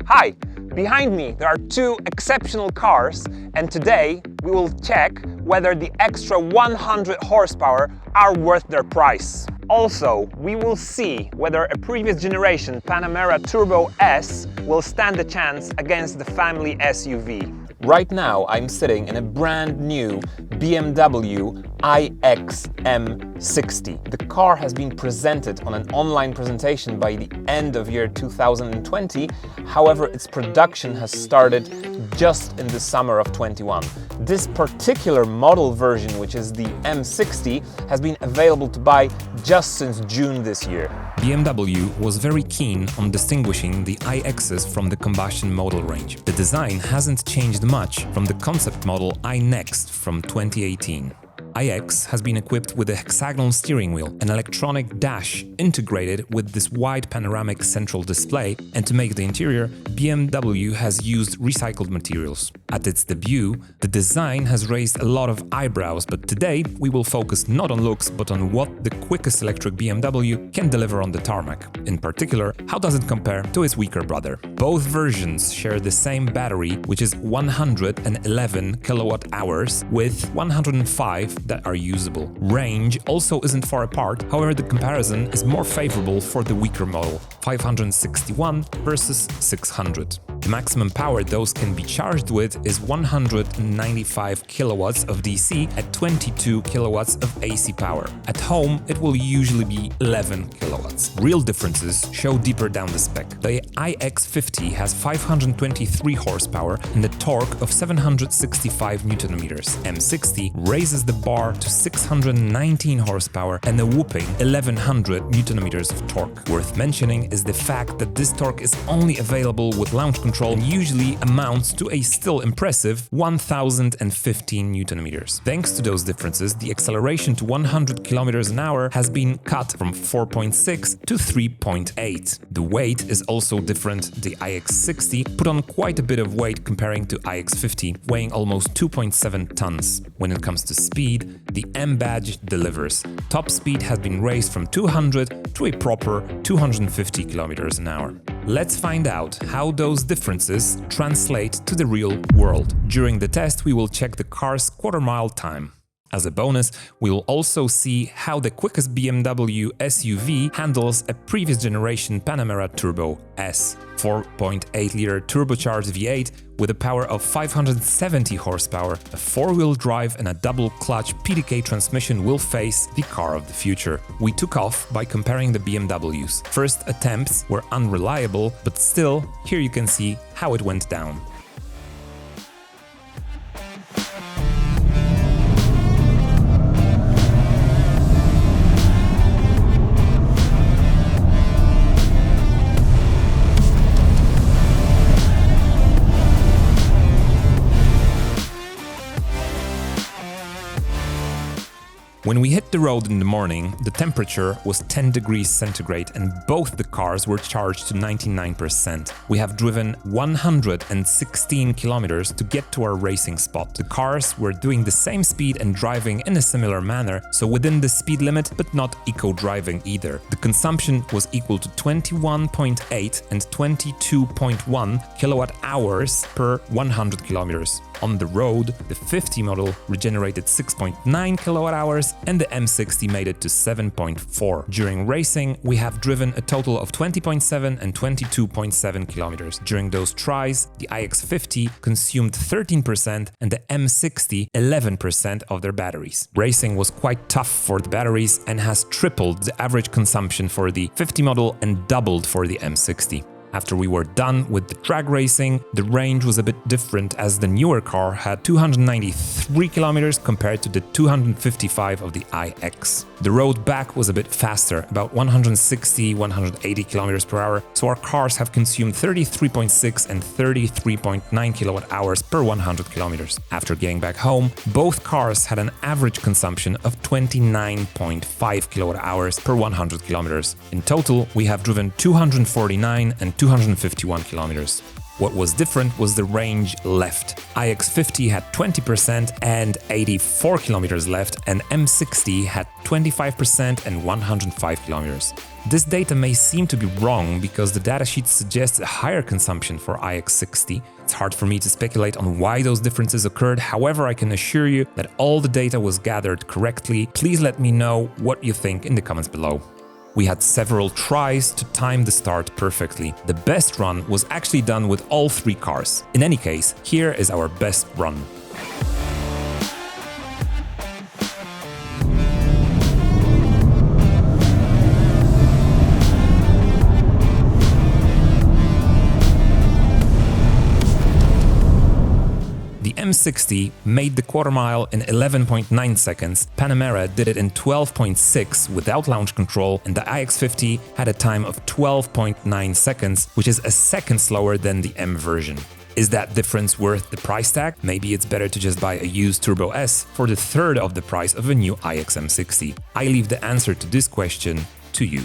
Hi! Behind me there are two exceptional cars, and today we will check whether the extra 100 horsepower are worth their price. Also, we will see whether a previous generation Panamera Turbo S will stand a chance against the family SUV. Right now I'm sitting in a brand new BMW iX60. The car has been presented on an online presentation by the end of year 2020. However, its production has started just in the summer of 21. This particular model version, which is the M60, has been available to buy just since June this year. BMW was very keen on distinguishing the iXs from the combustion model range. The design hasn't changed much from the concept model iNext from 2018. iX has been equipped with a hexagonal steering wheel, an electronic dash integrated with this wide panoramic central display, and to make the interior, BMW has used recycled materials. At its debut, the design has raised a lot of eyebrows, but today we will focus not on looks but on what the quickest electric BMW can deliver on the tarmac. In particular, how does it compare to its weaker brother? Both versions share the same battery, which is 111 kilowatt hours with 105 that are usable. Range also isn't far apart, however the comparison is more favorable for the weaker model, 561 versus 600. The maximum power those can be charged with is 195 kilowatts of DC at 22 kilowatts of AC power. At home, it will usually be 11 kilowatts. Real differences show deeper down the spec. The iX50 has 523 horsepower and a torque of 765 Nm. M60 raises the bar to 619 horsepower and a whopping 1100 Nm of torque. Worth mentioning is the fact that this torque is only available with launch control and usually amounts to a still impressive 1015 Nm. Thanks to those differences, the acceleration to 100 km an hour has been cut from 4.6 to 3.8. The weight is also different. The iX60 put on quite a bit of weight comparing to iX50, weighing almost 2.7 tons. When it comes to speed, the M badge delivers. Top speed has been raised from 200 to a proper 250 km an hour. Let's find out how those differences translate to the real world. During the test, we will check the car's quarter-mile time. As a bonus, we will also see how the quickest BMW SUV handles a previous generation Panamera Turbo S. 4.8-liter turbocharged V8 with a power of 570 horsepower, a four-wheel drive and a double-clutch PDK transmission will face the car of the future. We took off by comparing the BMWs. First attempts were unreliable, but still, here you can see how it went down. When we hit the road in the morning, the temperature was 10 degrees centigrade and both the cars were charged to 99%. We have driven 116 kilometers to get to our racing spot. The cars were doing the same speed and driving in a similar manner, so within the speed limit but not eco-driving either. The consumption was equal to 21.8 and 22.1 kilowatt hours per 100 kilometers. On the road, the 50 model regenerated 6.9 kilowatt hours and the M60 made it to 7.4. During racing, we have driven a total of 20.7 and 22.7 kilometers. During those tries, the iX50 consumed 13% and the M60 11% of their batteries. Racing was quite tough for the batteries and has tripled the average consumption for the 50 model and doubled for the M60. After we were done with the drag racing, the range was a bit different as the newer car had 293 kilometers compared to the 255 of the iX. The road back was a bit faster, about 160-180 kilometers per hour, so our cars have consumed 33.6 and 33.9 kilowatt hours per 100 kilometers. After getting back home, both cars had an average consumption of 29.5 kilowatt hours per 100 kilometers. In total, we have driven 249 and 251 kilometers. What was different was the range left. iX50 had 20% and 84 kilometers left, and M60 had 25% and 105 kilometers. This data may seem to be wrong because the datasheet suggests a higher consumption for iX60. It's hard for me to speculate on why those differences occurred, however I can assure you that all the data was gathered correctly. Please let me know what you think in the comments below. We had several tries to time the start perfectly. The best run was actually done with all 3 cars. In any case, here is our best run. The M60 made the quarter mile in 11.9 seconds, Panamera did it in 12.6 without launch control, and the iX50 had a time of 12.9 seconds, which is a second slower than the M version. Is that difference worth the price tag? Maybe it's better to just buy a used Turbo S for the third of the price of a new iX M60. I leave the answer to this question to you.